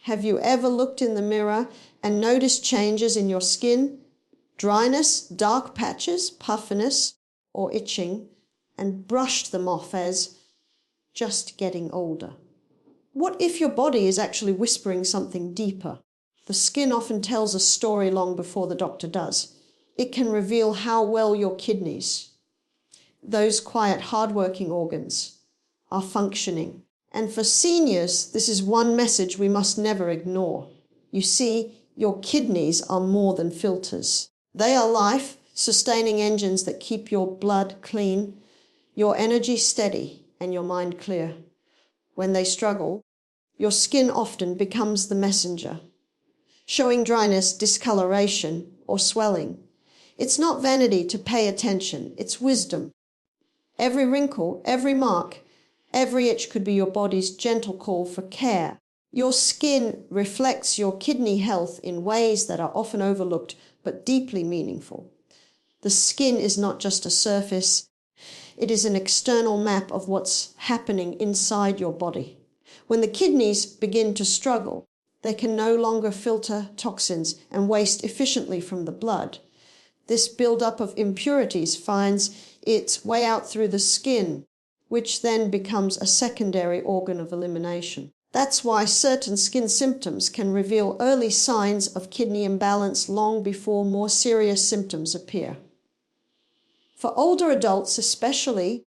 Have you ever looked in the mirror and noticed changes in your skin? Dryness, dark patches, puffiness, or itching, and brushed them off as just getting older? What if your body is actually whispering something deeper? The skin often tells a story long before the doctor does. It can reveal how well your kidneys, those quiet, hard-working organs, are functioning. And for seniors, this is one message we must never ignore. You see, your kidneys are more than filters. They are life-sustaining engines that keep your blood clean, your energy steady, and your mind clear. When they struggle, your skin often becomes the messenger, showing dryness, discoloration, or swelling. It's not vanity to pay attention, it's wisdom. Every wrinkle, every mark, every itch could be your body's gentle call for care. Your skin reflects your kidney health in ways that are often overlooked but deeply meaningful. The skin is not just a surface, it is an external map of what's happening inside your body. When the kidneys begin to struggle, they can no longer filter toxins and waste efficiently from the blood. This buildup of impurities finds its way out through the skin, which then becomes a secondary organ of elimination. That's why certain skin symptoms can reveal early signs of kidney imbalance long before more serious symptoms appear. For older adults especially,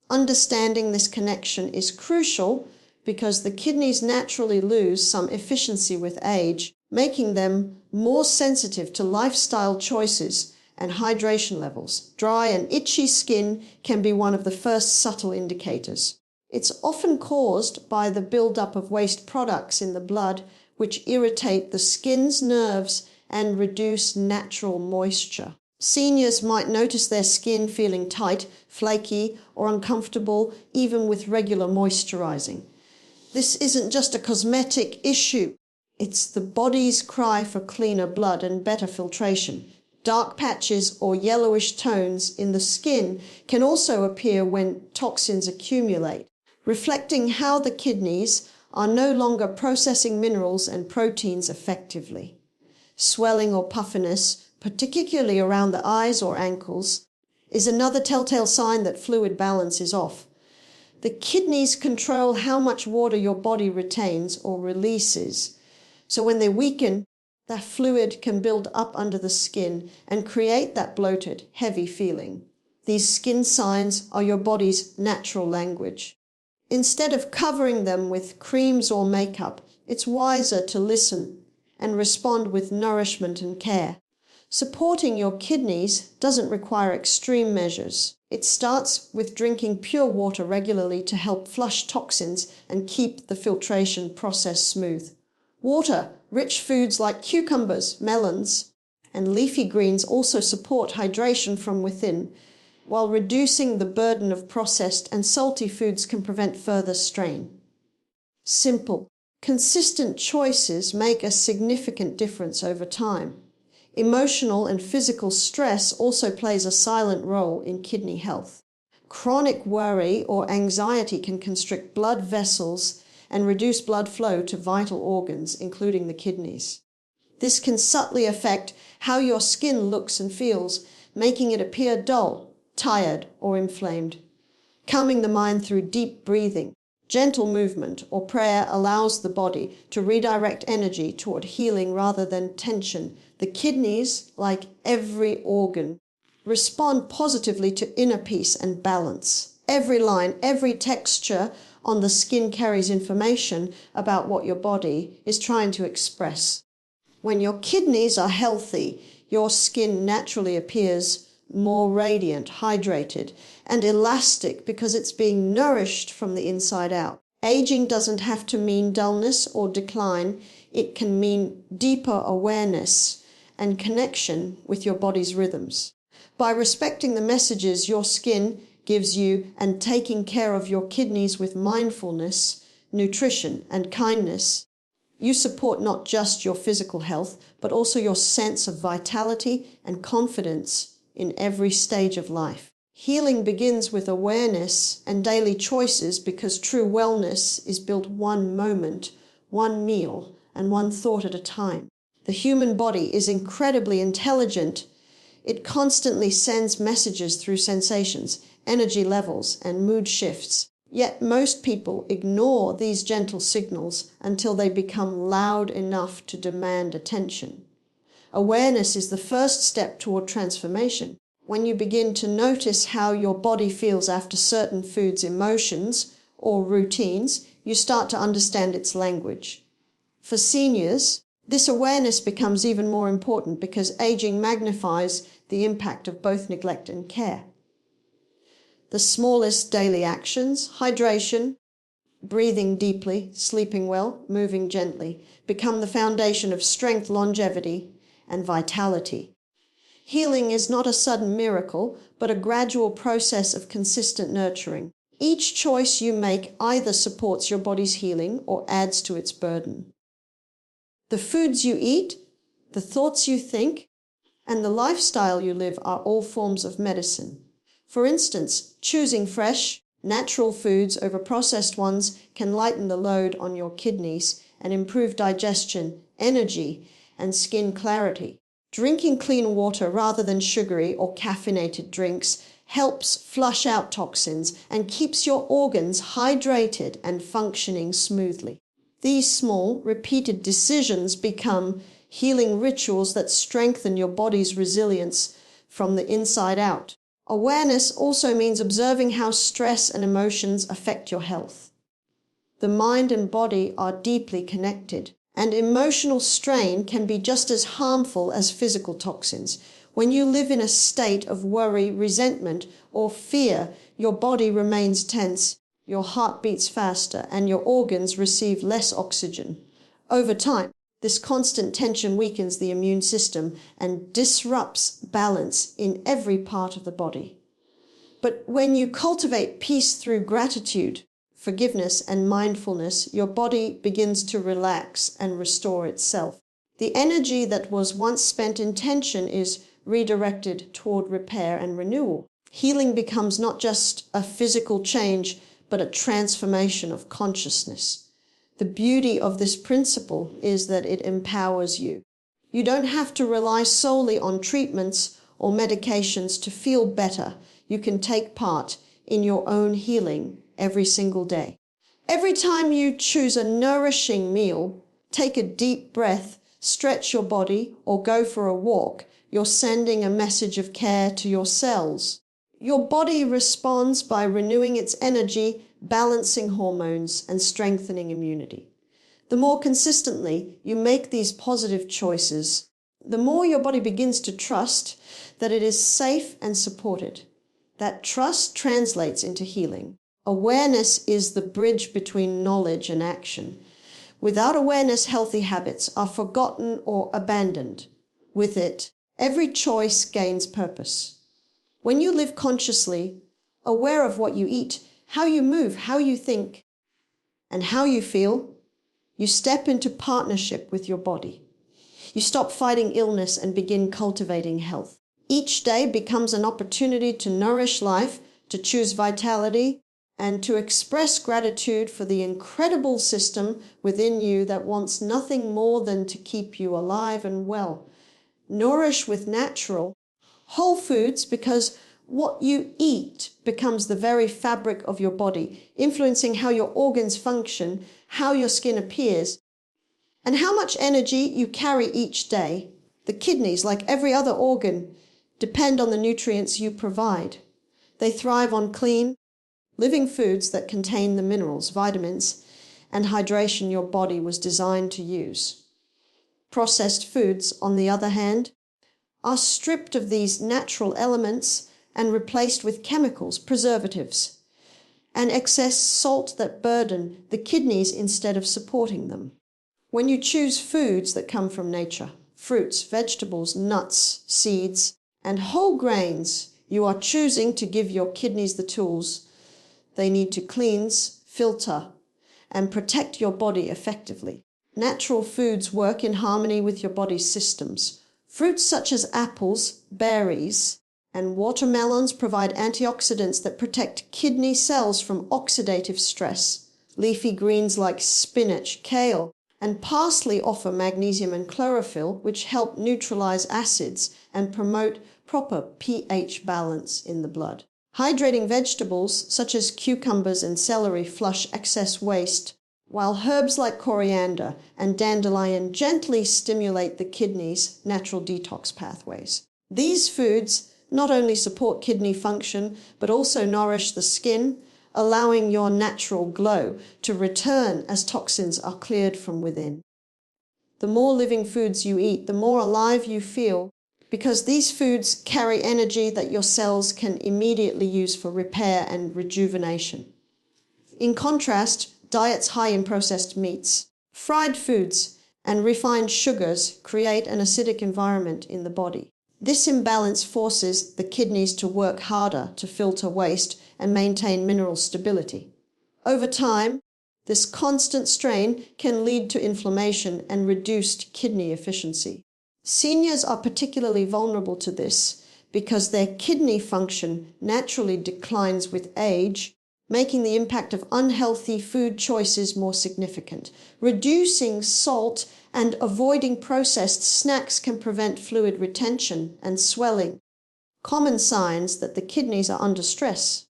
understanding this connection is crucial because the kidneys naturally lose some efficiency with age, making them more sensitive to lifestyle choices and hydration levels. Dry and itchy skin can be one of the first subtle indicators. It's often caused by the buildup of waste products in the blood, which irritate the skin's nerves and reduce natural moisture. Seniors might notice their skin feeling tight, flaky, or uncomfortable, even with regular moisturizing. This isn't just a cosmetic issue. It's the body's cry for cleaner blood and better filtration. Dark patches or yellowish tones in the skin can also appear when toxins accumulate, reflecting how the kidneys are no longer processing minerals and proteins effectively. Swelling or puffiness, particularly around the eyes or ankles, is another telltale sign that fluid balance is off. The kidneys control how much water your body retains or releases. So when they weaken, that fluid can build up under the skin and create that bloated, heavy feeling. These skin signs are your body's natural language. Instead of covering them with creams or makeup, it's wiser to listen and respond with nourishment and care. Supporting your kidneys doesn't require extreme measures. It starts with drinking pure water regularly to help flush toxins and keep the filtration process smooth. Water, rich foods like cucumbers, melons, and leafy greens also support hydration from within, while reducing the burden of processed and salty foods can prevent further strain. Simple, consistent choices make a significant difference over time. Emotional and physical stress also plays a silent role in kidney health. Chronic worry or anxiety can constrict blood vessels and reduce blood flow to vital organs, including the kidneys. This can subtly affect how your skin looks and feels, making it appear dull, tired, or inflamed. Calming the mind through deep breathing, gentle movement, or prayer allows the body to redirect energy toward healing rather than tension. The kidneys, like every organ, respond positively to inner peace and balance. Every line, every texture on the skin carries information about what your body is trying to express. When your kidneys are healthy, your skin naturally appears more radiant, hydrated, and elastic because it's being nourished from the inside out. Aging doesn't have to mean dullness or decline. It can mean deeper awareness and connection with your body's rhythms. By respecting the messages your skin gives you and taking care of your kidneys with mindfulness, nutrition, and kindness, you support not just your physical health, but also your sense of vitality and confidence in every stage of life. Healing begins with awareness and daily choices because true wellness is built one moment, one meal and one thought at a time. The human body is incredibly intelligent. It constantly sends messages through sensations, energy levels, and mood shifts. Yet most people ignore these gentle signals until they become loud enough to demand attention. Awareness is the first step toward transformation. When you begin to notice how your body feels after certain foods, emotions, or routines, you start to understand its language. For seniors, this awareness becomes even more important because aging magnifies the impact of both neglect and care. The smallest daily actions, hydration, breathing deeply, sleeping well, moving gently, become the foundation of strength, longevity, and vitality. Healing is not a sudden miracle, but a gradual process of consistent nurturing. Each choice you make either supports your body's healing or adds to its burden. The foods you eat, the thoughts you think, and the lifestyle you live are all forms of medicine. For instance, choosing fresh, natural foods over processed ones can lighten the load on your kidneys and improve digestion, energy, and skin clarity. Drinking clean water rather than sugary or caffeinated drinks helps flush out toxins and keeps your organs hydrated and functioning smoothly. These small, repeated decisions become healing rituals that strengthen your body's resilience from the inside out. Awareness also means observing how stress and emotions affect your health. The mind and body are deeply connected, and emotional strain can be just as harmful as physical toxins. When you live in a state of worry, resentment, or fear, your body remains tense, your heart beats faster, and your organs receive less oxygen. Over time, this constant tension weakens the immune system and disrupts balance in every part of the body. But when you cultivate peace through gratitude, forgiveness, and mindfulness, your body begins to relax and restore itself. The energy that was once spent in tension is redirected toward repair and renewal. Healing becomes not just a physical change, but a transformation of consciousness. The beauty of this principle is that it empowers you. You don't have to rely solely on treatments or medications to feel better. You can take part in your own healing every single day. Every time you choose a nourishing meal, take a deep breath, stretch your body, or go for a walk, you're sending a message of care to your cells. Your body responds by renewing its energy, balancing hormones, and strengthening immunity. The more consistently you make these positive choices, the more your body begins to trust that it is safe and supported. That trust translates into healing. Awareness is the bridge between knowledge and action. Without awareness, healthy habits are forgotten or abandoned. With it, every choice gains purpose. When you live consciously, aware of what you eat, how you move, how you think, and how you feel, you step into partnership with your body. You stop fighting illness and begin cultivating health. Each day becomes an opportunity to nourish life, to choose vitality, and to express gratitude for the incredible system within you that wants nothing more than to keep you alive and well. Nourish with natural, whole foods, because what you eat becomes the very fabric of your body, influencing how your organs function, how your skin appears, and how much energy you carry each day. The kidneys, like every other organ, depend on the nutrients you provide. They thrive on clean, living foods that contain the minerals, vitamins, and hydration your body was designed to use. Processed foods, on the other hand, are stripped of these natural elements and replaced with chemicals, preservatives, and excess salt that burden the kidneys instead of supporting them. When you choose foods that come from nature, fruits, vegetables, nuts, seeds, and whole grains, you are choosing to give your kidneys the tools they need to cleanse, filter, and protect your body effectively. Natural foods work in harmony with your body's systems. Fruits such as apples, berries, and watermelons provide antioxidants that protect kidney cells from oxidative stress. Leafy greens like spinach, kale, and parsley offer magnesium and chlorophyll, which help neutralize acids and promote proper pH balance in the blood. Hydrating vegetables such as cucumbers and celery flush excess waste, while herbs like coriander and dandelion gently stimulate the kidneys' natural detox pathways. These foods not only support kidney function, but also nourish the skin, allowing your natural glow to return as toxins are cleared from within. The more living foods you eat, the more alive you feel, because these foods carry energy that your cells can immediately use for repair and rejuvenation. In contrast, diets high in processed meats, fried foods, and refined sugars create an acidic environment in the body. This imbalance forces the kidneys to work harder to filter waste and maintain mineral stability. Over time, this constant strain can lead to inflammation and reduced kidney efficiency. Seniors are particularly vulnerable to this because their kidney function naturally declines with age, making the impact of unhealthy food choices more significant. Reducing salt and avoiding processed snacks can prevent fluid retention and swelling, common signs that the kidneys are under stress.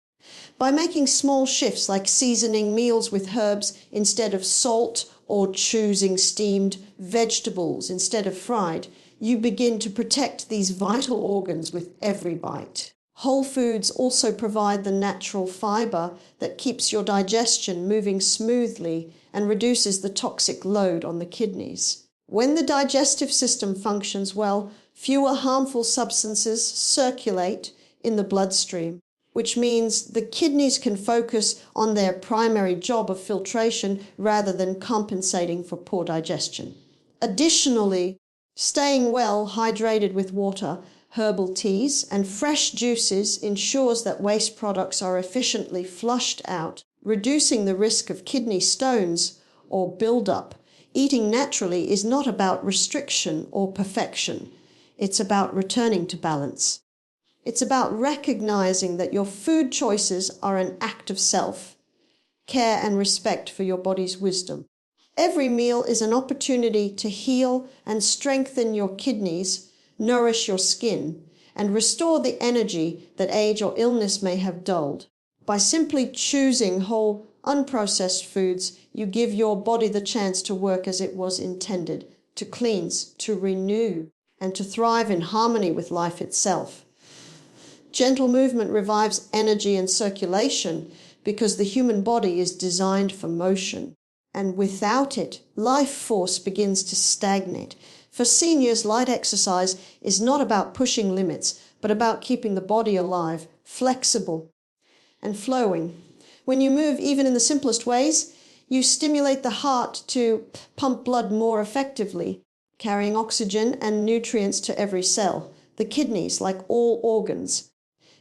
By making small shifts like seasoning meals with herbs instead of salt or choosing steamed vegetables instead of fried, you begin to protect these vital organs with every bite. Whole foods also provide the natural fiber that keeps your digestion moving smoothly and reduces the toxic load on the kidneys. When the digestive system functions well, fewer harmful substances circulate in the bloodstream, which means the kidneys can focus on their primary job of filtration rather than compensating for poor digestion. Additionally, staying well hydrated with water, herbal teas, and fresh juices ensures that waste products are efficiently flushed out, reducing the risk of kidney stones or buildup. Eating naturally is not about restriction or perfection. It's about returning to balance. It's about recognizing that your food choices are an act of self, care and respect for your body's wisdom. Every meal is an opportunity to heal and strengthen your kidneys, nourish your skin, and restore the energy that age or illness may have dulled. By simply choosing whole, unprocessed foods, you give your body the chance to work as it was intended, to cleanse, to renew, and to thrive in harmony with life itself. Gentle movement revives energy and circulation because the human body is designed for motion. And without it, life force begins to stagnate. For seniors, light exercise is not about pushing limits, but about keeping the body alive, flexible, and flowing. When you move, even in the simplest ways, you stimulate the heart to pump blood more effectively, carrying oxygen and nutrients to every cell. The kidneys, like all organs,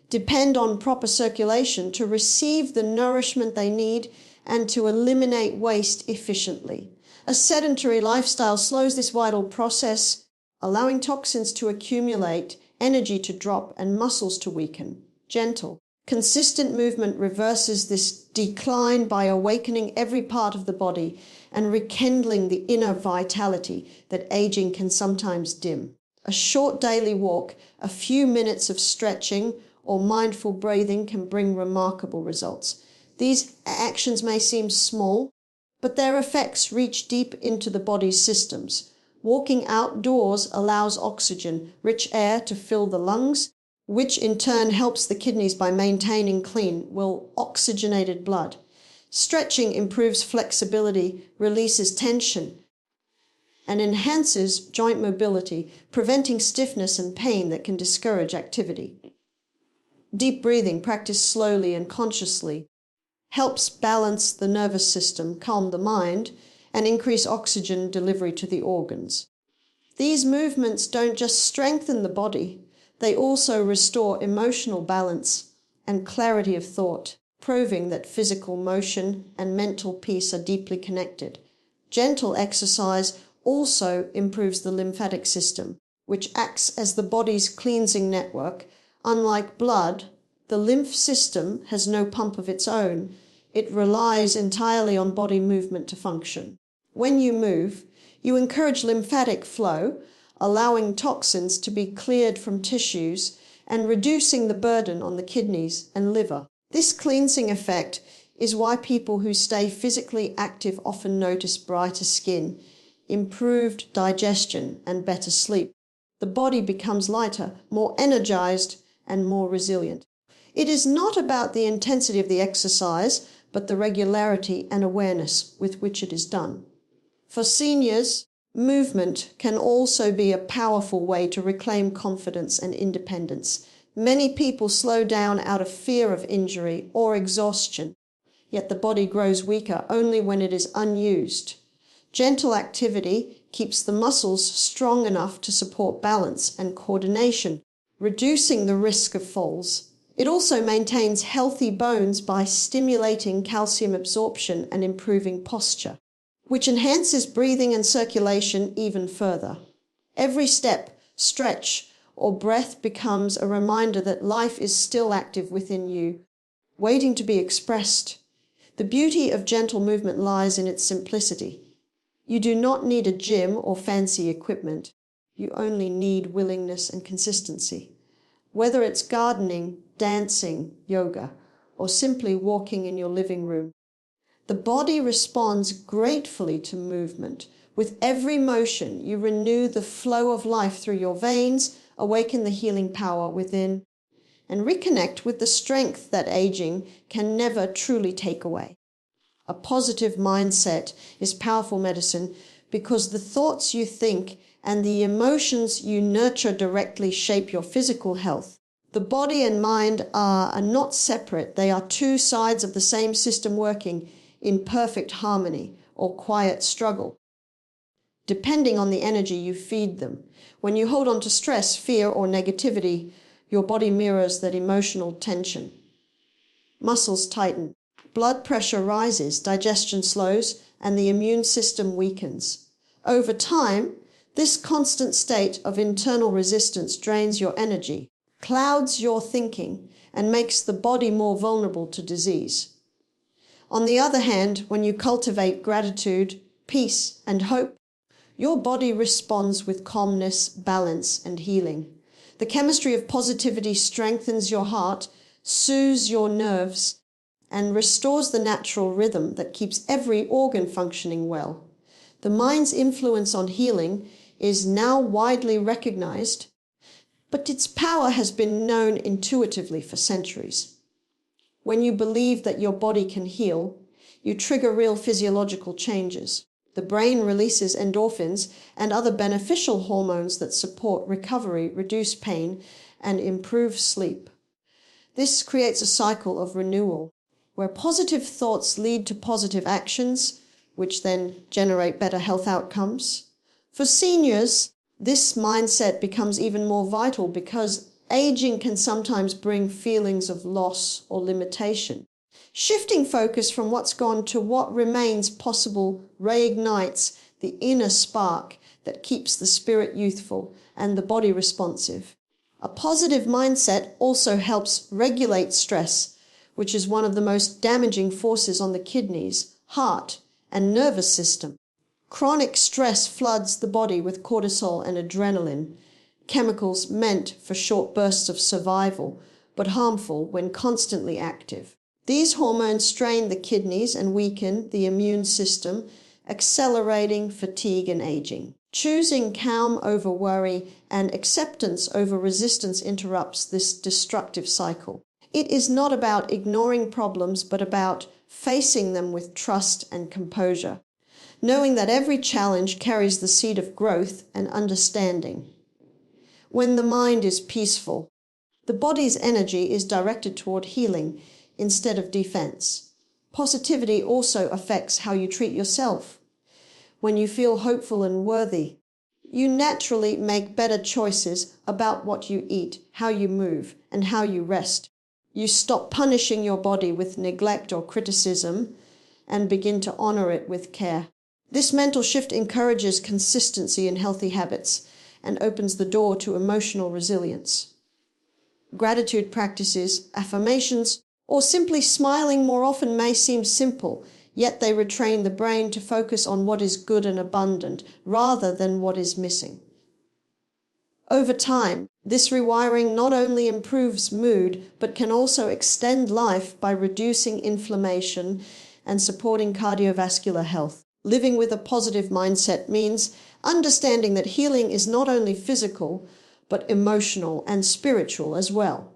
depend on proper circulation to receive the nourishment they need and to eliminate waste efficiently. A sedentary lifestyle slows this vital process, allowing toxins to accumulate, energy to drop, and muscles to weaken. Gentle, consistent movement reverses this decline by awakening every part of the body and rekindling the inner vitality that aging can sometimes dim. A short daily walk, a few minutes of stretching, or mindful breathing can bring remarkable results. These actions may seem small, but their effects reach deep into the body's systems. Walking outdoors allows oxygen, rich air to fill the lungs, which in turn helps the kidneys by maintaining clean, well-oxygenated blood. Stretching improves flexibility, releases tension, and enhances joint mobility, preventing stiffness and pain that can discourage activity. Deep breathing, practiced slowly and consciously, helps balance the nervous system, calm the mind, and increase oxygen delivery to the organs. These movements don't just strengthen the body, they also restore emotional balance and clarity of thought, proving that physical motion and mental peace are deeply connected. Gentle exercise also improves the lymphatic system, which acts as the body's cleansing network. Unlike blood, the lymph system has no pump of its own. It relies entirely on body movement to function. When you move, you encourage lymphatic flow, allowing toxins to be cleared from tissues and reducing the burden on the kidneys and liver. This cleansing effect is why people who stay physically active often notice brighter skin, improved digestion, and better sleep. The body becomes lighter, more energized, and more resilient. It is not about the intensity of the exercise, but the regularity and awareness with which it is done. For seniors, movement can also be a powerful way to reclaim confidence and independence. Many people slow down out of fear of injury or exhaustion, yet the body grows weaker only when it is unused. Gentle activity keeps the muscles strong enough to support balance and coordination, reducing the risk of falls. It also maintains healthy bones by stimulating calcium absorption and improving posture, which enhances breathing and circulation even further. Every step, stretch, or breath becomes a reminder that life is still active within you, waiting to be expressed. The beauty of gentle movement lies in its simplicity. You do not need a gym or fancy equipment. You only need willingness and consistency. Whether it's gardening, dancing, yoga, or simply walking in your living room, the body responds gratefully to movement. With every motion, you renew the flow of life through your veins, awaken the healing power within, and reconnect with the strength that aging can never truly take away. A positive mindset is powerful medicine because the thoughts you think and the emotions you nurture directly shape your physical health. The body and mind are not separate. They are two sides of the same system working in perfect harmony or quiet struggle, depending on the energy you feed them. When you hold on to stress, fear, or negativity, your body mirrors that emotional tension. Muscles tighten, blood pressure rises, digestion slows, and the immune system weakens. Over time, this constant state of internal resistance drains your energy, clouds your thinking, and makes the body more vulnerable to disease. On the other hand, when you cultivate gratitude, peace, and hope, your body responds with calmness, balance, and healing. The chemistry of positivity strengthens your heart, soothes your nerves, and restores the natural rhythm that keeps every organ functioning well. The mind's influence on healing is now widely recognized, but its power has been known intuitively for centuries. When you believe that your body can heal, you trigger real physiological changes. The brain releases endorphins and other beneficial hormones that support recovery, reduce pain, and improve sleep. This creates a cycle of renewal, where positive thoughts lead to positive actions, which then generate better health outcomes. For seniors, this mindset becomes even more vital because aging can sometimes bring feelings of loss or limitation. Shifting focus from what's gone to what remains possible reignites the inner spark that keeps the spirit youthful and the body responsive. A positive mindset also helps regulate stress, which is one of the most damaging forces on the kidneys, heart, and nervous system. Chronic stress floods the body with cortisol and adrenaline, chemicals meant for short bursts of survival, but harmful when constantly active. These hormones strain the kidneys and weaken the immune system, accelerating fatigue and aging. Choosing calm over worry and acceptance over resistance interrupts this destructive cycle. It is not about ignoring problems, but about facing them with trust and composure, knowing that every challenge carries the seed of growth and understanding. When the mind is peaceful, the body's energy is directed toward healing instead of defense. Positivity also affects how you treat yourself. When you feel hopeful and worthy, you naturally make better choices about what you eat, how you move, and how you rest. You stop punishing your body with neglect or criticism and begin to honor it with care. This mental shift encourages consistency in healthy habits and opens the door to emotional resilience. Gratitude practices, affirmations, or simply smiling more often may seem simple, yet they retrain the brain to focus on what is good and abundant rather than what is missing. Over time, this rewiring not only improves mood, but can also extend life by reducing inflammation and supporting cardiovascular health. Living with a positive mindset means understanding that healing is not only physical, but emotional and spiritual as well.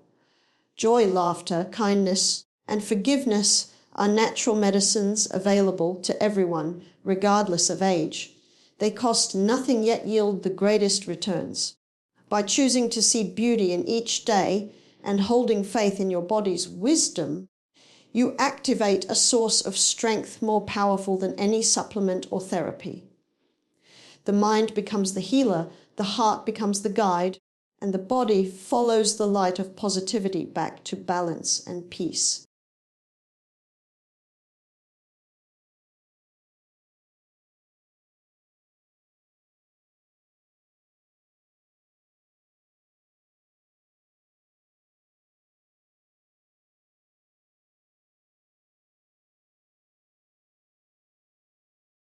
Joy, laughter, kindness, and forgiveness are natural medicines available to everyone, regardless of age. They cost nothing yet yield the greatest returns. By choosing to see beauty in each day and holding faith in your body's wisdom, you activate a source of strength more powerful than any supplement or therapy. The mind becomes the healer, the heart becomes the guide, and the body follows the light of positivity back to balance and peace.